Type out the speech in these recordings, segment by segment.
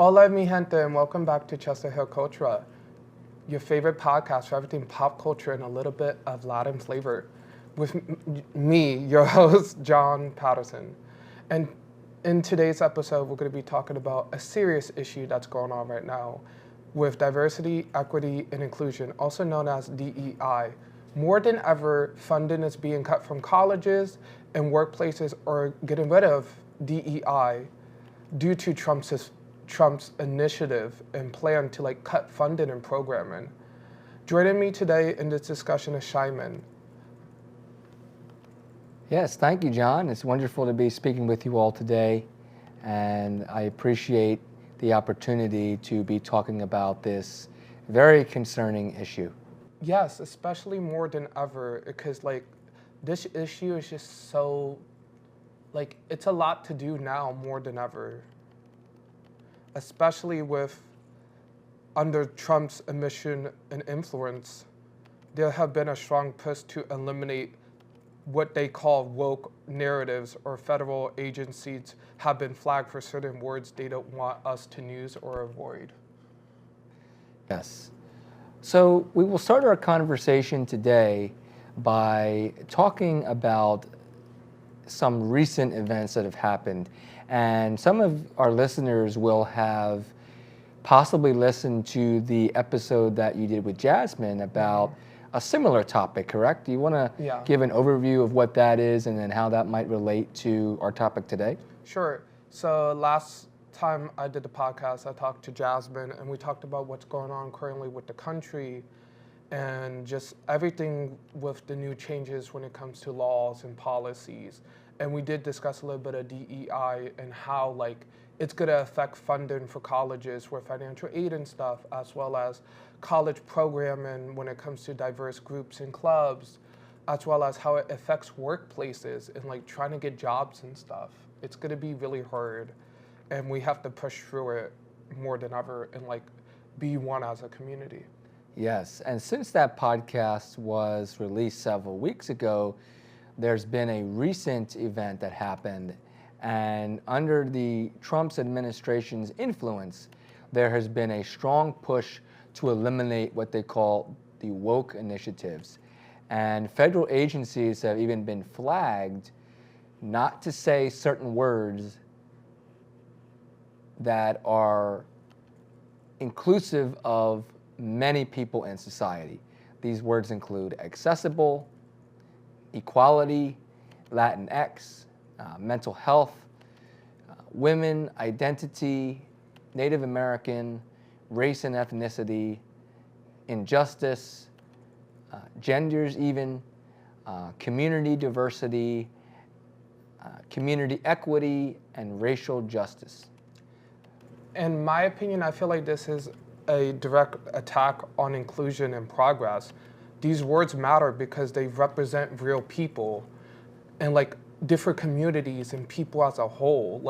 Hola, mi gente, and welcome back to Chester Hill Cultura, your favorite podcast for everything pop culture and a little bit of Latin flavor. With me, your host, John Patterson. And in today's episode, we're going to be talking about a serious issue that's going on right now with diversity, equity, and inclusion, also known as DEI. More than ever, funding is being cut from colleges and workplaces are getting rid of DEI due to Trump's initiative and plan to cut funding and programming. Joining me today in this discussion is Shaiman. Yes, thank you, John. It's wonderful to be speaking with you all today, and I appreciate the opportunity to be talking about this very concerning issue. Yes, especially more than ever, because this issue is just so it's a lot to do now more than ever. Especially with under Trump's admission and influence, there have been a strong push to eliminate what they call woke narratives, or federal agencies have been flagged for certain words they don't want us to use or avoid. Yes. So we will start our conversation today by talking about some recent events that have happened. And some of our listeners will have possibly listened to the episode that you did with Jasmine about a similar topic, correct? Do you want to give an overview of what that is and then how that might relate to our topic today? Sure. So last time I did the podcast, I talked to Jasmine and we talked about what's going on currently with the country and just everything with the new changes when it comes to laws and policies. And we did discuss a little bit of DEI and how it's going to affect funding for colleges for financial aid and stuff, as well as college programming when it comes to diverse groups and clubs, as well as how it affects workplaces and trying to get jobs and stuff. It's going to be really hard, and we have to push through it more than ever and be one as a community. Yes, and since that podcast was released several weeks ago, there's been a recent event that happened, and under the Trump's administration's influence, there has been a strong push to eliminate what they call the woke initiatives. And federal agencies have even been flagged not to say certain words that are inclusive of many people in society. These words include accessible, equality, Latinx, mental health, women, identity, Native American, race and ethnicity, injustice, genders even, community diversity, community equity, and racial justice. In my opinion, I feel like this is a direct attack on inclusion and progress. These words matter because they represent real people and different communities and people as a whole.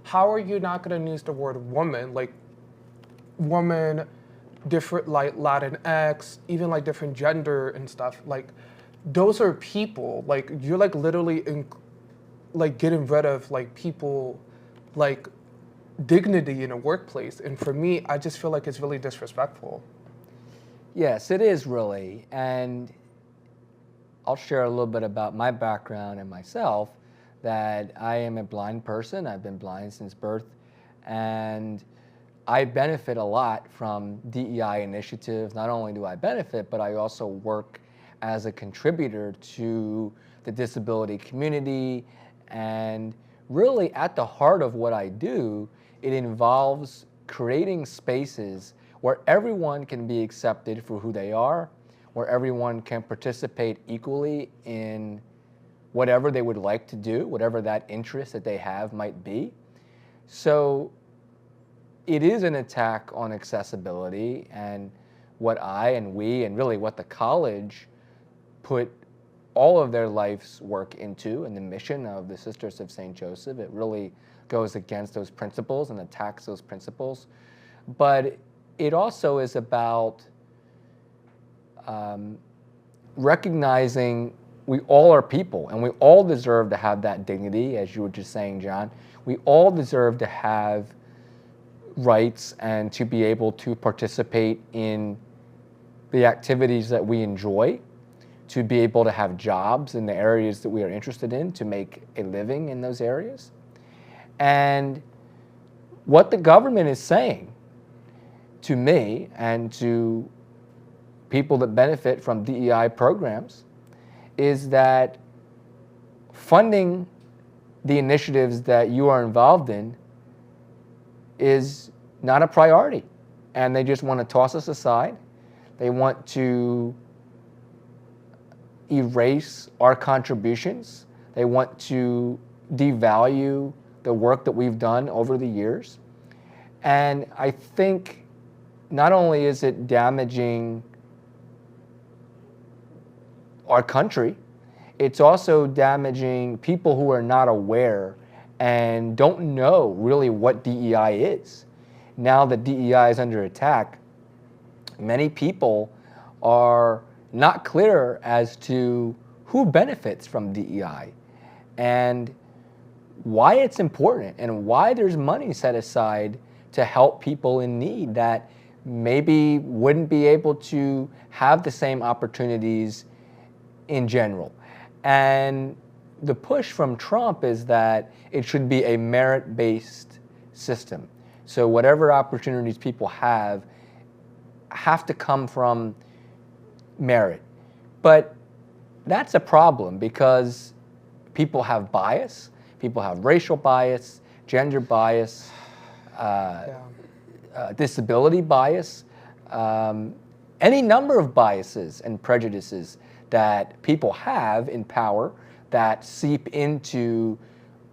How are you not going to use the word woman? Woman, different Latinx, even different gender and stuff. Those are people. You're literally getting rid of people dignity in a workplace. And for me, I just feel like it's really disrespectful. Yes, it is really. And I'll share a little bit about my background and myself, that I am a blind person. I've been blind since birth. And I benefit a lot from DEI initiatives. Not only do I benefit, but I also work as a contributor to the disability community. And really at the heart of what I do, it involves creating spaces where everyone can be accepted for who they are, where everyone can participate equally in whatever they would like to do, whatever that interest that they have might be. So it is an attack on accessibility, and what I and we and really what the college put all of their life's work into, and the mission of the Sisters of St. Joseph, it really goes against those principles and attacks those principles. But it also is about recognizing we all are people and we all deserve to have that dignity, as you were just saying, John. We all deserve to have rights and to be able to participate in the activities that we enjoy, to be able to have jobs in the areas that we are interested in, to make a living in those areas. And what the government is saying to me and to people that benefit from DEI programs is that funding the initiatives that you are involved in is not a priority. And they just want to toss us aside. They want to erase our contributions. They want to devalue the work that we've done over the years. And I think not only is it damaging our country, it's also damaging people who are not aware and don't know really what DEI is. Now that DEI is under attack, many people are not clear as to who benefits from DEI and why it's important and why there's money set aside to help people in need that maybe wouldn't be able to have the same opportunities in general. And the push from Trump is that it should be a merit-based system. So whatever opportunities people have to come from merit. But that's a problem because people have bias. People have racial bias, gender bias, disability bias, any number of biases and prejudices that people have in power that seep into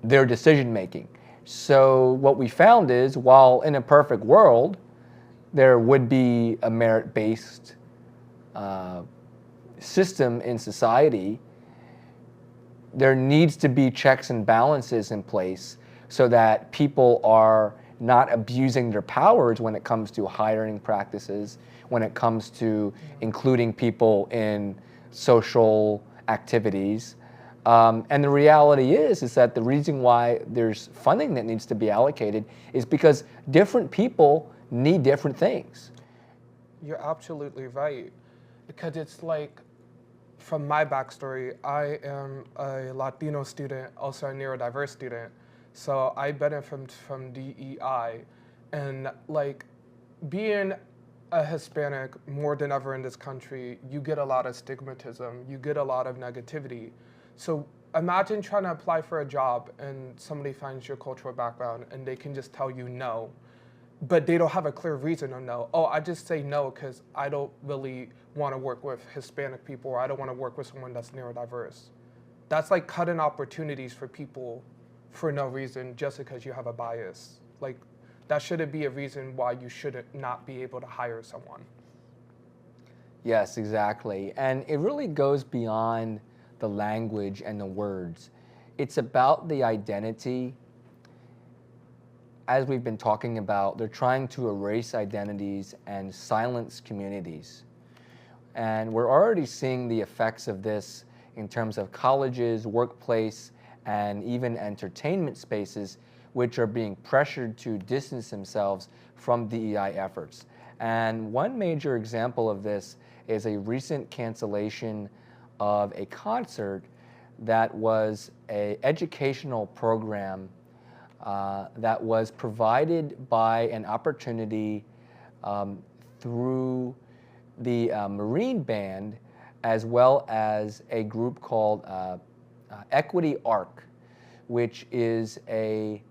their decision making. So what we found is, while in a perfect world, there would be a merit-based system in society, there needs to be checks and balances in place so that people are not abusing their powers when it comes to hiring practices, when it comes to including people in social activities. And the reality is that the reason why there's funding that needs to be allocated is because different people need different things. You're absolutely right. Because it's like, from my backstory, I am a Latino student, also a neurodiverse student. So I benefit from DEI. And like, being a Hispanic more than ever in this country, you get a lot of stigmatism, you get a lot of negativity. So imagine trying to apply for a job and somebody finds your cultural background and they can just tell you no, but they don't have a clear reason of no. Oh, I just say no because I don't really want to work with Hispanic people, or I don't want to work with someone that's neurodiverse. That's like cutting opportunities for people for no reason just because you have a bias. Like, that shouldn't be a reason why you shouldn't not be able to hire someone. Yes, exactly. And it really goes beyond the language and the words. It's about the identity. As we've been talking about, they're trying to erase identities and silence communities. And we're already seeing the effects of this in terms of colleges, workplace, and even entertainment spaces, which are being pressured to distance themselves from DEI efforts. And one major example of this is a recent cancellation of a concert that was an educational program that was provided by an opportunity through the Marine Band, as well as a group called Equity Arc, which is a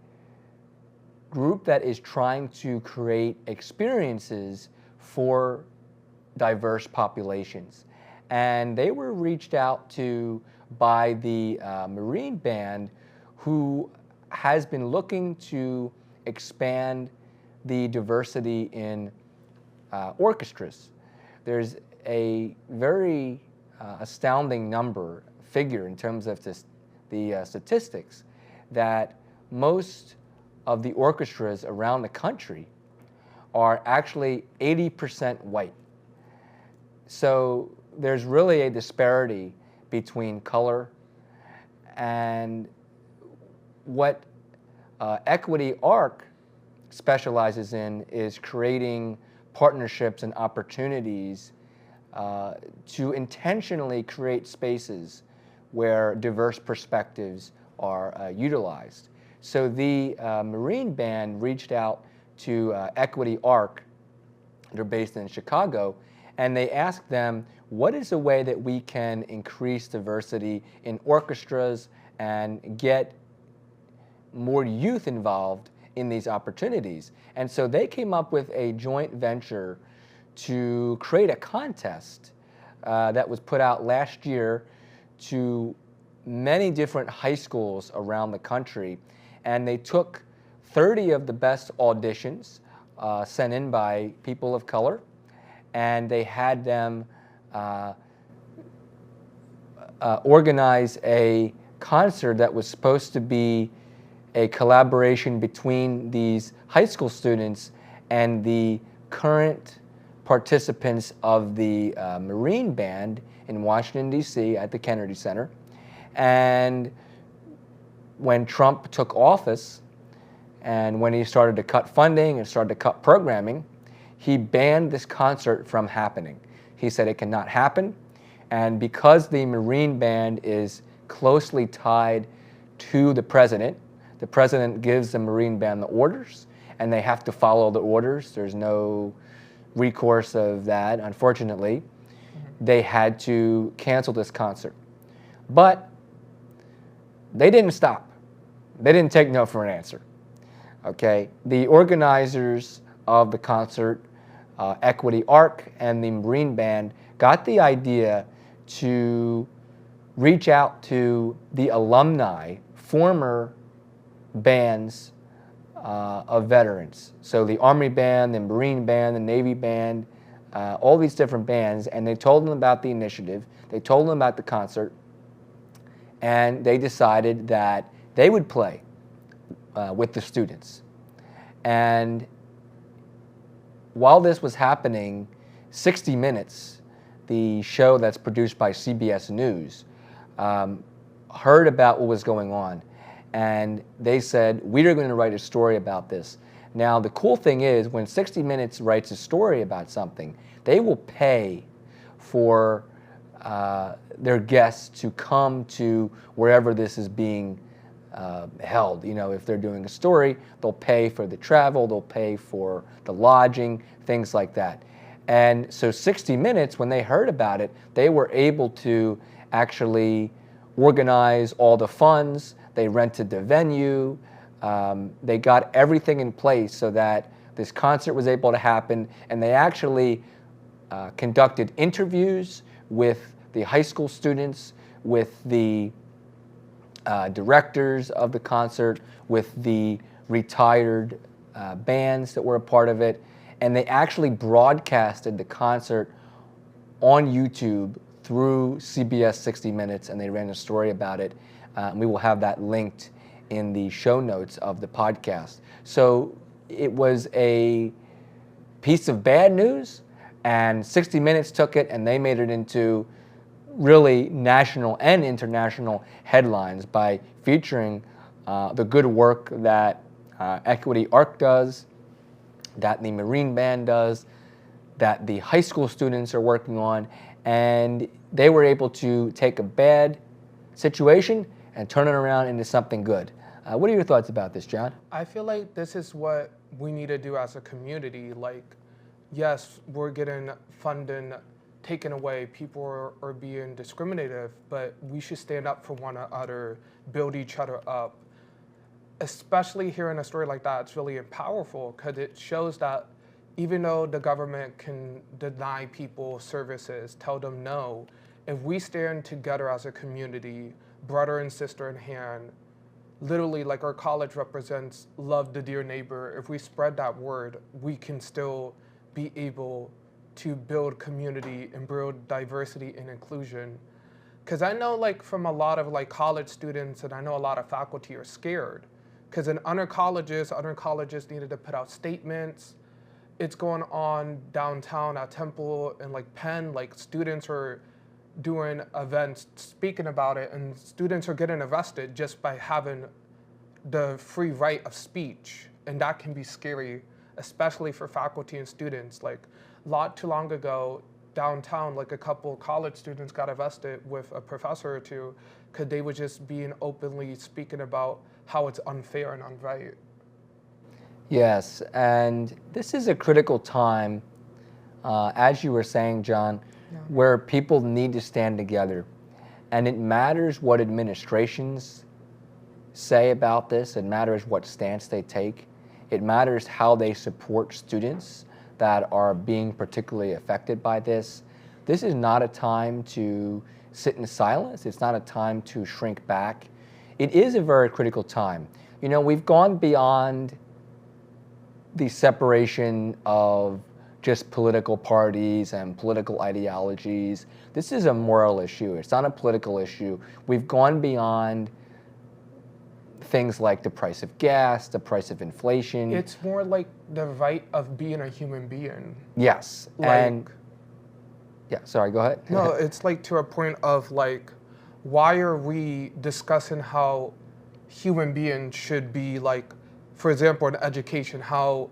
group that is trying to create experiences for diverse populations. And they were reached out to by the Marine Band, who has been looking to expand the diversity in orchestras. There's a very astounding figure in terms of the statistics, that most of the orchestras around the country are actually 80% white. So there's really a disparity between color, and what Equity Arc specializes in is creating partnerships and opportunities to intentionally create spaces where diverse perspectives are utilized. So the Marine Band reached out to Equity Arc. They're based in Chicago, and they asked them, what is a way that we can increase diversity in orchestras and get more youth involved in these opportunities? And so they came up with a joint venture to create a contest that was put out last year to many different high schools around the country. And they took 30 of the best auditions sent in by people of color, and they had them organize a concert that was supposed to be a collaboration between these high school students and the current participants of the Marine Band in Washington, D.C. at the Kennedy Center. And when Trump took office and when he started to cut funding and started to cut programming, he banned this concert from happening. He said it cannot happen. And because the Marine Band is closely tied to the president gives the Marine Band the orders, and they have to follow the orders. There's no recourse of that, unfortunately. They had to cancel this concert. But they didn't stop. They didn't take no for an answer. Okay, the organizers of the concert, Equity Arc and the Marine Band, got the idea to reach out to the alumni, former bands of veterans. So the Army Band, the Marine Band, the Navy Band, all these different bands, and they told them about the initiative, they told them about the concert, and they decided that they would play with the students. And while this was happening, 60 Minutes, the show that's produced by CBS News, heard about what was going on. And they said, we are going to write a story about this. Now, the cool thing is, when 60 Minutes writes a story about something, they will pay for their guests to come to wherever this is being held. You know, if they're doing a story, they'll pay for the travel, they'll pay for the lodging, things like that. And so 60 Minutes, when they heard about it, they were able to actually organize all the funds. They rented the venue. They got everything in place so that this concert was able to happen. And they actually conducted interviews with the high school students, with the directors of the concert, with the retired bands that were a part of it. And they actually broadcasted the concert on YouTube through CBS 60 Minutes, and they ran a story about it. We will have that linked in the show notes of the podcast. So it was a piece of bad news, and 60 Minutes took it and they made it into really national and international headlines by featuring the good work that Equity Arc does, that the Marine Band does, that the high school students are working on, and they were able to take a bad situation and turn it around into something good. What are your thoughts about this, John? I feel like this is what we need to do as a community. Like, yes, we're getting funding taken away, people are being discriminative, but we should stand up for one another, build each other up. Especially hearing a story like that, it's really powerful because it shows that even though the government can deny people services, tell them no, if we stand together as a community, brother and sister in hand, literally like our college represents love the dear neighbor, if we spread that word, we can still be able to build community and build diversity and inclusion. Because I know like from a lot of like college students, and I know a lot of faculty are scared. Because in other colleges needed to put out statements. It's going on downtown at Temple and like Penn, like students are doing events speaking about it, and students are getting arrested just by having the free right of speech. and that can be scary, especially for faculty and students. Like, not too long ago, downtown, like a couple college students got arrested with a professor or two because they were just being openly speaking about how it's unfair and unright. Yes, and this is a critical time, as you were saying, John, where people need to stand together. And it matters what administrations say about this. It matters what stance they take. It matters how they support students that are being particularly affected by this. This is not a time to sit in silence. It's not a time to shrink back. It is a very critical time. You know, we've gone beyond the separation of just political parties and political ideologies. This is a moral issue. It's not a political issue. We've gone beyond things like the price of gas, the price of inflation. It's more like the right of being a human being. Yes. Like, and yeah, sorry, go ahead. no, it's like to a point of like, why are we discussing how human beings should be, like, for example, in education, how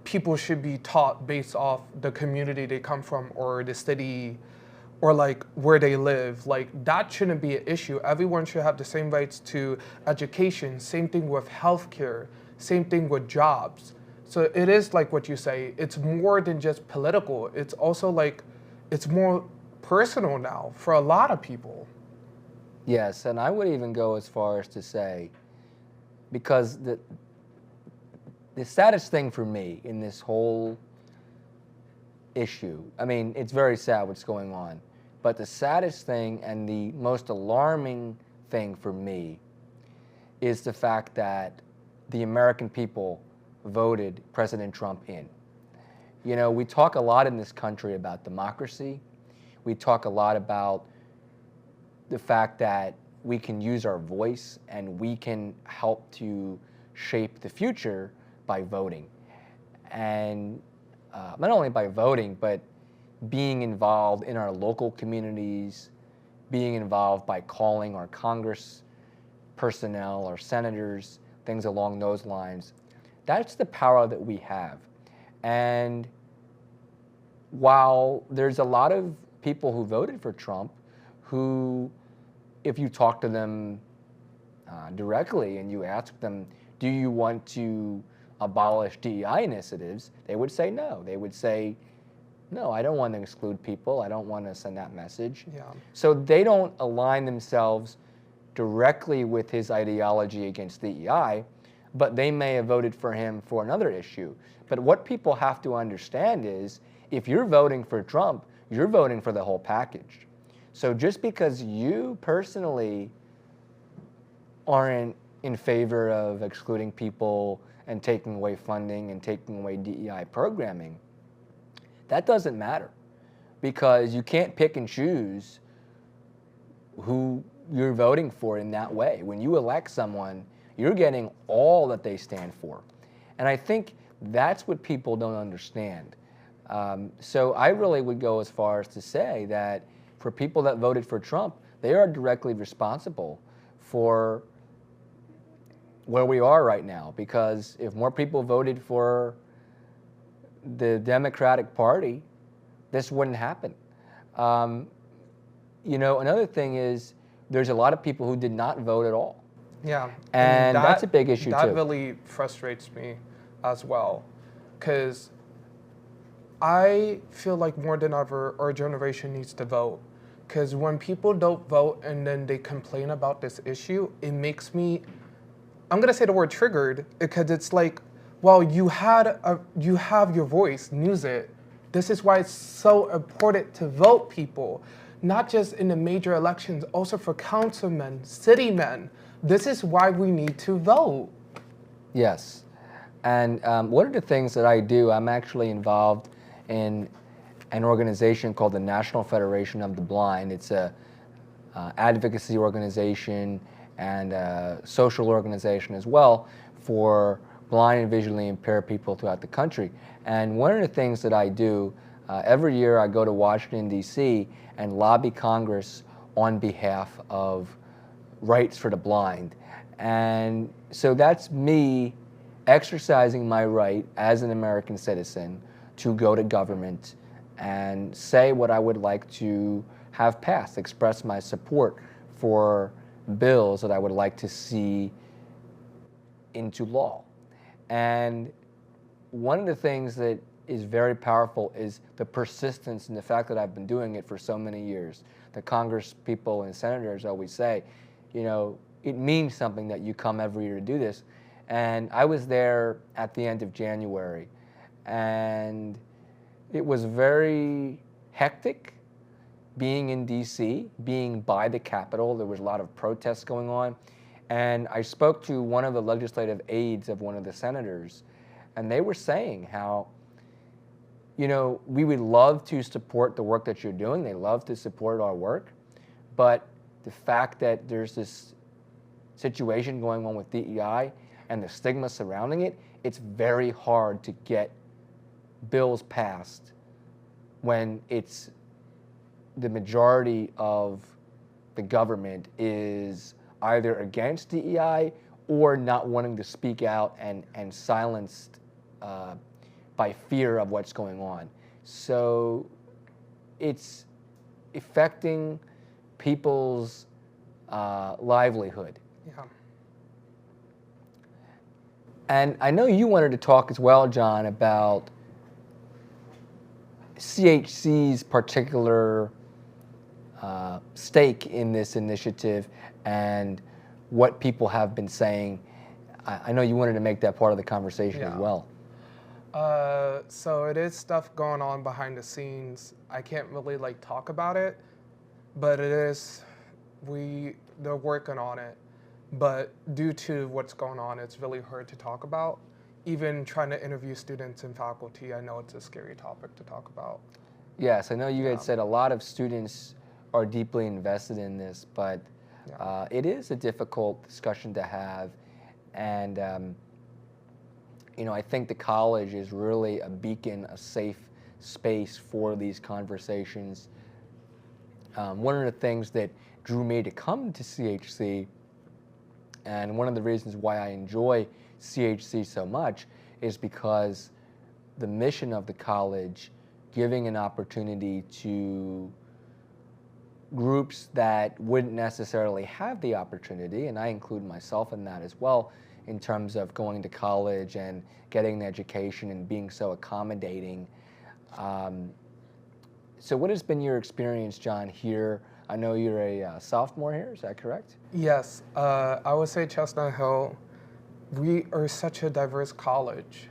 people should be taught based off the community they come from or the city or like where they live. Like, that shouldn't be an issue. Everyone should have the same rights to education. Same thing with healthcare. Same thing with jobs. So it is like what you say. It's more than just political. It's also like, it's more personal now for a lot of people. Yes, and I would even go as far as to say, because the saddest thing for me in this whole issue, I mean, it's very sad what's going on, but the saddest thing and the most alarming thing for me is the fact that the American people voted President Trump in. You know, we talk a lot in this country about democracy. We talk a lot about the fact that we can use our voice and we can help to shape the future by voting. And not only by voting, but being involved in our local communities, being involved by calling our Congress personnel, our senators, things along those lines. That's the power that we have. And while there's a lot of people who voted for Trump who, if you talk to them directly and you ask them, do you want to abolish DEI initiatives, they would say no. They would say, no, I don't want to exclude people. I don't want to send that message. Yeah. So they don't align themselves directly with his ideology against DEI, but they may have voted for him for another issue. But what people have to understand is, if you're voting for Trump, you're voting for the whole package. So just because you personally aren't in favor of excluding people and taking away funding and taking away DEI programming, that doesn't matter, because you can't pick and choose who you're voting for in that way. When you elect someone, you're getting all that they stand for. And I think that's what people don't understand. So I really would go as far as to say that for people that voted for Trump, they are directly responsible for where we are right now, because if more people voted for the Democratic Party, this wouldn't happen. You know, another thing is there's a lot of people who did not vote at all. Yeah. And that's a big issue that too. That really frustrates me as well, because I feel like more than ever our generation needs to vote. Because when people don't vote and then they complain about this issue, it makes me, I'm gonna say the word triggered, because it's like, well, you have your voice, use it. This is why it's so important to vote, people. Not just in the major elections, also for councilmen, city men. This is why we need to vote. Yes. And one of the things that I do, I'm actually involved in an organization called the National Federation of the Blind. It's a advocacy organization and a social organization as well for blind and visually impaired people throughout the country. And one of the things that I do, every year I go to Washington, D.C. and lobby Congress on behalf of rights for the blind. And so that's me exercising my right as an American citizen to go to government and say what I would like to have passed, express my support for bills that I would like to see into law. And one of the things that is very powerful is the persistence and the fact that I've been doing it for so many years. The Congress people and senators always say, you know, it means something that you come every year to do this. And I was there at the end of January, and it was very hectic being in DC, being by the Capitol. There was a lot of protests going on. And I spoke to one of the legislative aides of one of the senators, and they were saying how, you know, we would love to support the work that you're doing. They love to support our work. But the fact that there's this situation going on with DEI and the stigma surrounding it, it's very hard to get bills passed when it's the majority of the government is either against DEI or not wanting to speak out and silenced by fear of what's going on. So it's affecting people's livelihood. Yeah. And I know you wanted to talk as well, John, about CHC's particular stake in this initiative and what people have been saying. I know you wanted to make that part of the conversation as well. So it is stuff going on behind the scenes. I can't really talk about it, but it is, they're working on it. But due to what's going on, it's really hard to talk about. Even trying to interview students and faculty, I know it's a scary topic to talk about. Yes, I know you had said a lot of students are deeply invested in this, but it is a difficult discussion to have. And you know, I think the college is really a beacon, a safe space for these conversations. One of the things that drew me to come to CHC, and one of the reasons why I enjoy CHC so much, is because the mission of the college, giving an opportunity to groups that wouldn't necessarily have the opportunity, and I include myself in that as well, in terms of going to college and getting an education and being so accommodating. So what has been your experience, John, here? I know you're a sophomore here, is that correct? Yes, I would say Chestnut Hill, we are such a diverse college.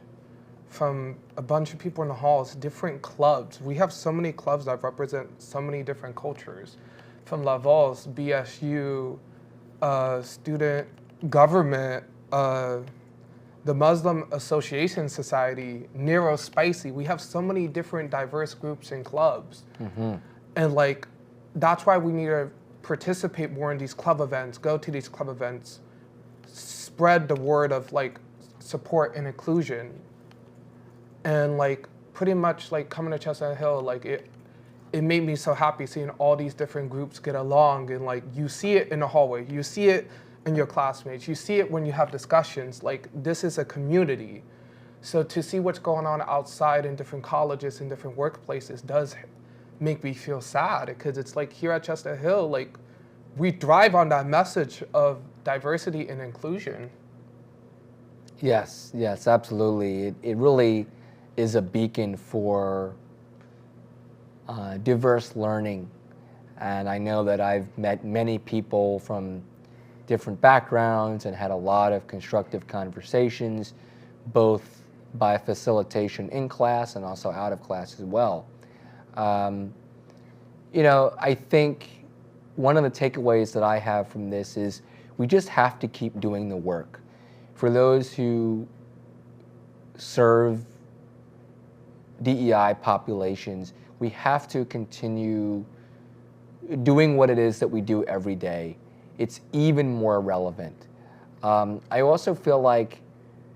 From a bunch of people in the halls, different clubs. We have so many clubs that represent so many different cultures. From Laval's, BSU, student government, the Muslim Association Society, Nero Spicy. We have so many different diverse groups and clubs. Mm-hmm. And that's why we need to participate more in these club events, go to these club events, spread the word of support and inclusion. And pretty much coming to Chestnut Hill, it made me so happy seeing all these different groups get along, and you see it in the hallway, you see it in your classmates, you see it when you have discussions. This is a community. So to see what's going on outside in different colleges and different workplaces does make me feel sad, because it's here at Chestnut Hill, we thrive on that message of diversity and inclusion. Yes, yes, absolutely. It really is a beacon for diverse learning. And I know that I've met many people from different backgrounds and had a lot of constructive conversations, both by facilitation in class and also out of class as well. You know, I think one of the takeaways that I have from this is we just have to keep doing the work. For those who serve DEI populations, we have to continue doing what it is that we do every day. It's even more relevant. I also feel like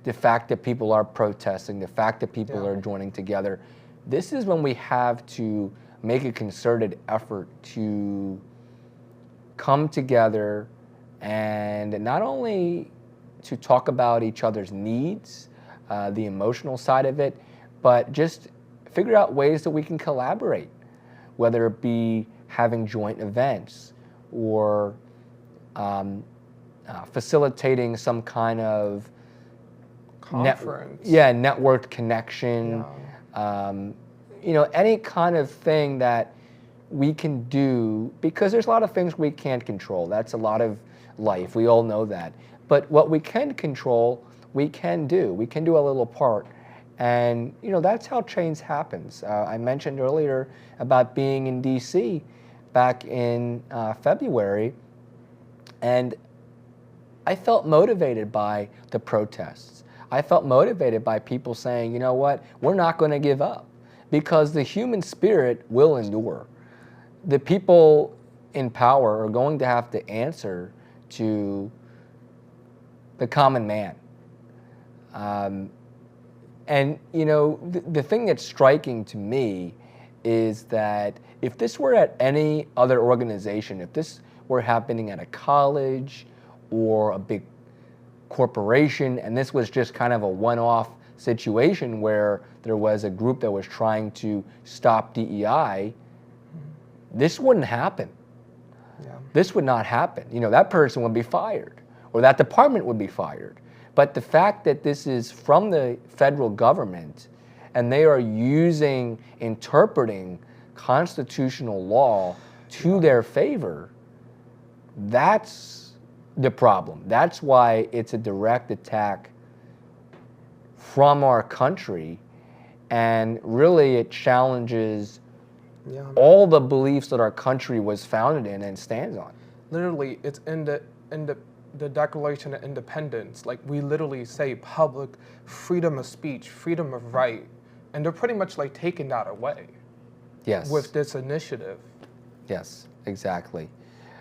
the fact that people are protesting, the fact that people are joining together, this is when we have to make a concerted effort to come together and not only to talk about each other's needs, the emotional side of it, but just figure out ways that we can collaborate, whether it be having joint events or facilitating some kind of Conference. networked connection. Any kind of thing that we can do, because there's a lot of things we can't control. That's a lot of life. We all know that. But what we can control, we can do. We can do a little part. And, that's how change happens. I mentioned earlier about being in D.C. back in February, and I felt motivated by the protests. I felt motivated by people saying, you know what, we're not going to give up, because the human spirit will endure. The people in power are going to have to answer to the common man. The thing that's striking to me is that if this were at any other organization, if this were happening at a college or a big corporation, and this was just kind of a one-off situation where there was a group that was trying to stop DEI, this wouldn't happen. Yeah. This would not happen. That person would be fired, or that department would be fired. But the fact that this is from the federal government, and they are interpreting constitutional law to their favor, that's the problem. That's why it's a direct attack from our country, and really it challenges all the beliefs that our country was founded in and stands on. Literally, it's in the Declaration of Independence. Like, we literally say public freedom of speech, freedom of right, and they're pretty much like taking that away. Yes. With this initiative. Yes, exactly.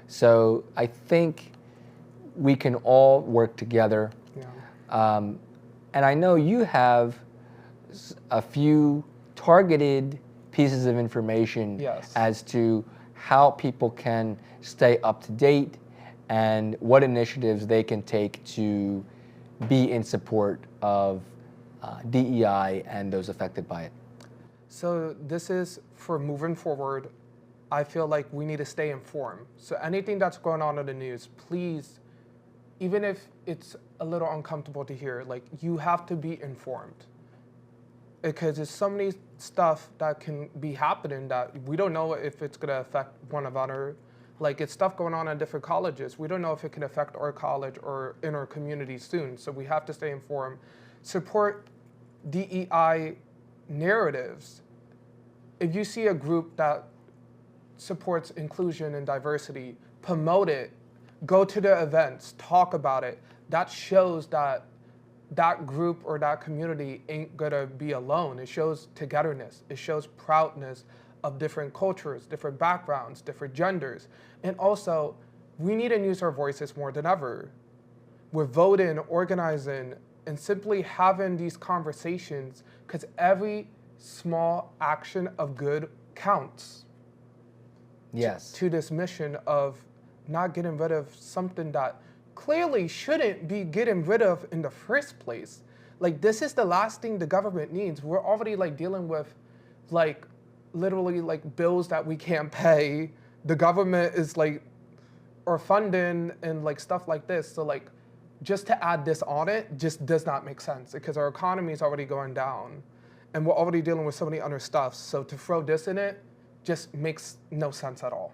So I think we can all work together. Yeah. And I know you have a few targeted pieces of information as to how people can stay up to date and what initiatives they can take to be in support of DEI and those affected by it. So this is for moving forward. I feel like we need to stay informed. So anything that's going on in the news, please, even if it's a little uncomfortable to hear, like, you have to be informed. Because there's so many stuff that can be happening that we don't know if it's gonna affect one another. Like, it's stuff going on in different colleges. We don't know if it can affect our college or in our community soon. So we have to stay informed. Support DEI narratives. If you see a group that supports inclusion and diversity, promote it, go to the events, talk about it. That shows that that group or that community ain't gonna be alone. It shows togetherness. It shows proudness of different cultures, different backgrounds, different genders. And also, we need to use our voices more than ever. We're voting, organizing, and simply having these conversations, because every small action of good counts. Yes. To this mission of not getting rid of something that clearly shouldn't be getting rid of in the first place. Like, this is the last thing the government needs. We're already like dealing with like literally like bills that we can't pay. The government is like, or funding and like stuff like this. So like, just to add this on it just does not make sense, because our economy is already going down and we're already dealing with so many other stuff. So to throw this in it just makes no sense at all.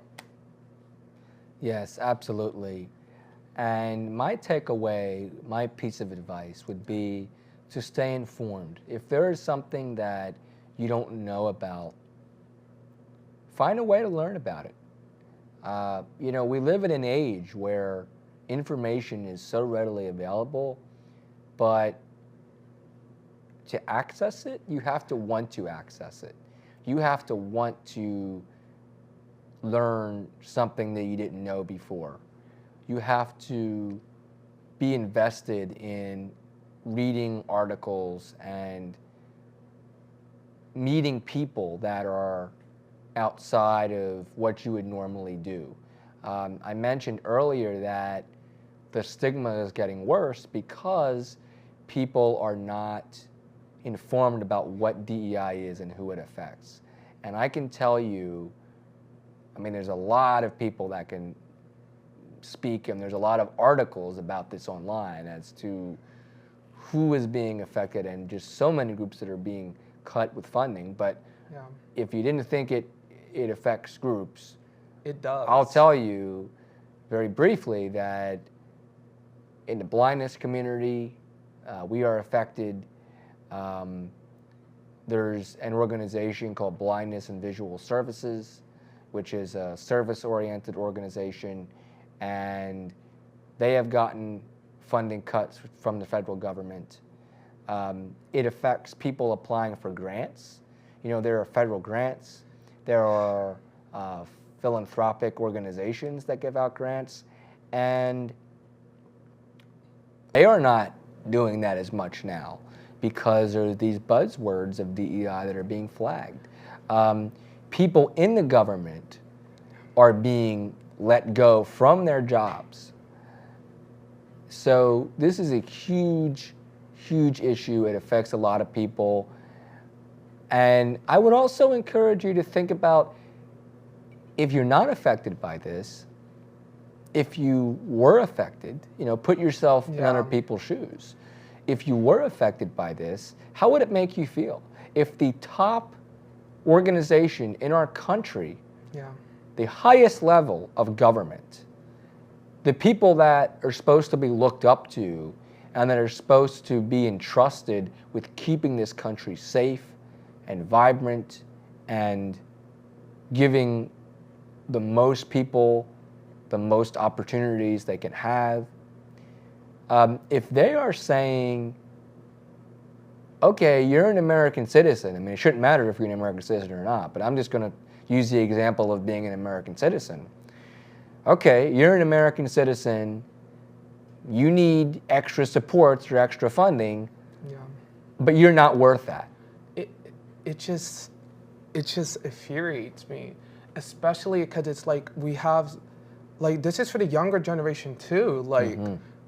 Yes, absolutely. And my takeaway, my piece of advice would be to stay informed. If there is something that you don't know about, find a way to learn about it. We live in an age where information is so readily available, but to access it, you have to want to access it. You have to want to learn something that you didn't know before. You have to be invested in reading articles and meeting people that are outside of what you would normally do. I mentioned earlier that the stigma is getting worse because people are not informed about what DEI is and who it affects. And I can tell you, I mean, there's a lot of people that can speak, and there's a lot of articles about this online as to who is being affected, and just so many groups that are being cut with funding. But Yeah. if you didn't think it affects groups, It does. I'll tell you very briefly that in the blindness community, we are affected. There's an organization called Blindness and Visual Services, which is a service-oriented organization, and they have gotten funding cuts from the federal government. It affects people applying for grants. You know, there are federal grants. There are philanthropic organizations that give out grants, and they are not doing that as much now because there are these buzzwords of DEI that are being flagged. People in the government are being let go from their jobs. So this is a huge, huge issue. It affects a lot of people. And I would also encourage you to think about, if you're not affected by this, if you were affected, you know, put yourself in other people's shoes. If you were affected by this, how would it make you feel? If the top organization in our country, the highest level of government, the people that are supposed to be looked up to and that are supposed to be entrusted with keeping this country safe and vibrant and giving the most people the most opportunities they can have, if they are saying, okay, you're an American citizen, I mean, it shouldn't matter if you're an American citizen or not, but I'm just going to use the example of being an American citizen. Okay, you're an American citizen, you need extra supports or extra funding, but you're not worth that. It just infuriates me, especially because it's like we have, like, this is for the younger generation too. Like,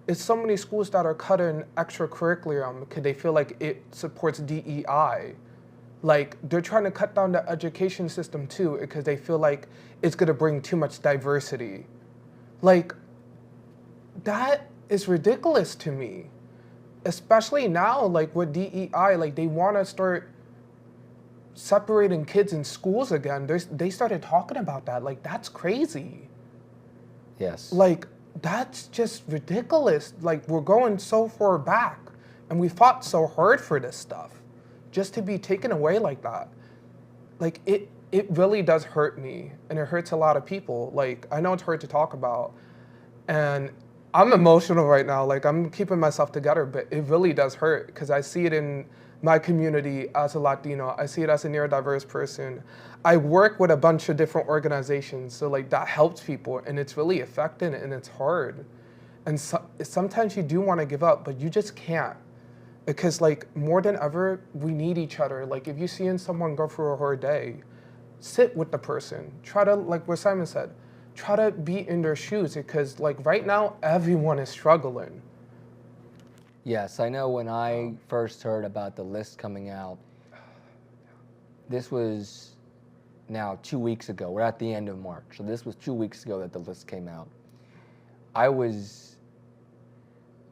it's so many schools that are cutting extracurriculum because they feel like it supports DEI. Like, they're trying to cut down the education system too because they feel like it's gonna bring too much diversity. Like, that is ridiculous to me. Especially now, like with DEI, like they wanna start separating kids in schools again. They started talking about that. Like, that's crazy. Yes. Like, that's just ridiculous. Like, we're going so far back and we fought so hard for this stuff just to be taken away like that. Like, it really does hurt me, and it hurts a lot of people. Like, I know it's hard to talk about, and I'm emotional right now. Like, I'm keeping myself together, but it really does hurt because I see it in my community as a Latino. I see it as a neurodiverse person. I work with a bunch of different organizations, so like that helps people, and it's really affecting, and it's hard. And sometimes you do want to give up, but you just can't. Because like more than ever, we need each other. Like, if you're seeing someone go through a hard day, sit with the person. Try to, like what Simon said, try to be in their shoes, because like right now, everyone is struggling. Yes, I know when I first heard about the list coming out, this was now 2 weeks ago. We're at the end of March, so this was 2 weeks ago that the list came out. I was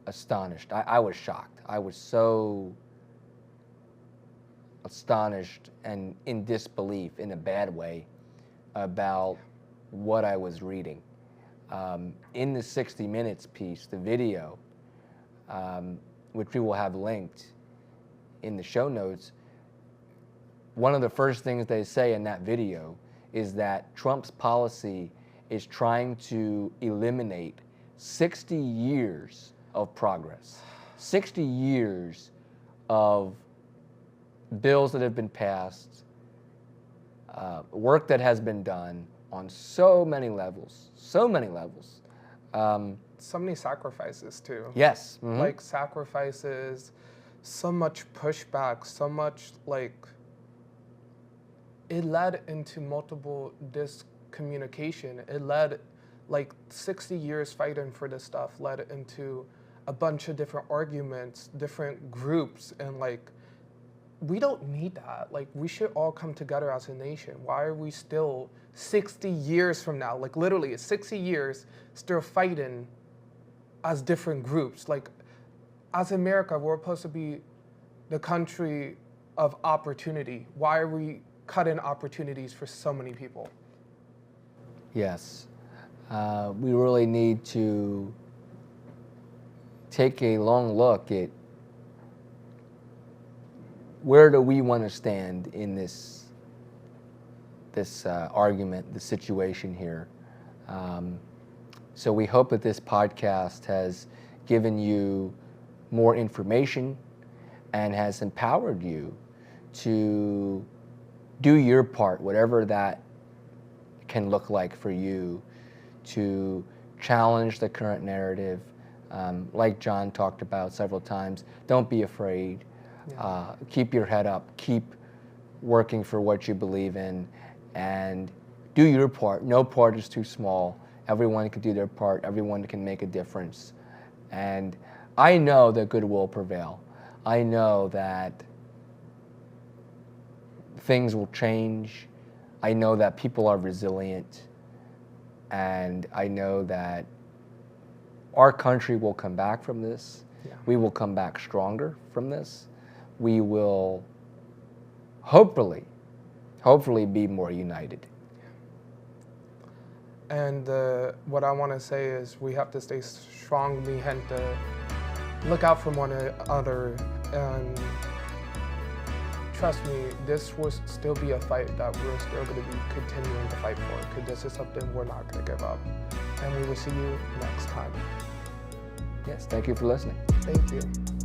astonished. I was shocked. I was so astonished and in disbelief, in a bad way, about what I was reading. In the 60 Minutes piece, the video, which we will have linked in the show notes, one of the first things they say in that video is that Trump's policy is trying to eliminate 60 years of progress, 60 years of bills that have been passed, work that has been done on so many levels, so many levels. So many sacrifices too. Yes. Like sacrifices, so much pushback, so much like, it led into multiple discommunication. It led, like 60 years fighting for this stuff led into a bunch of different arguments, different groups, and like, we don't need that. Like, we should all come together as a nation. Why are we still 60 years from now, like literally 60 years, still fighting as different groups? Like, as America, we're supposed to be the country of opportunity. Why are we cutting opportunities for so many people? Yes. We really need to take a long look at where do we want to stand in this argument, the situation here. So we hope that this podcast has given you more information and has empowered you to do your part, whatever that can look like for you, to challenge the current narrative. Like John talked about several times, don't be afraid. Yeah. Keep your head up, keep working for what you believe in, and do your part. No part is too small. Everyone can do their part. Everyone can make a difference. And I know that good will prevail. I know that things will change. I know that people are resilient. And I know that our country will come back from this. Yeah. We will come back stronger from this. We will hopefully be more united. And what I want to say is we have to stay strong, mi gente. Look out for one another, and trust me, this will still be a fight that we're still going to be continuing to fight for, because this is something we're not going to give up. And we will see you next time. Yes, thank you for listening. Thank you.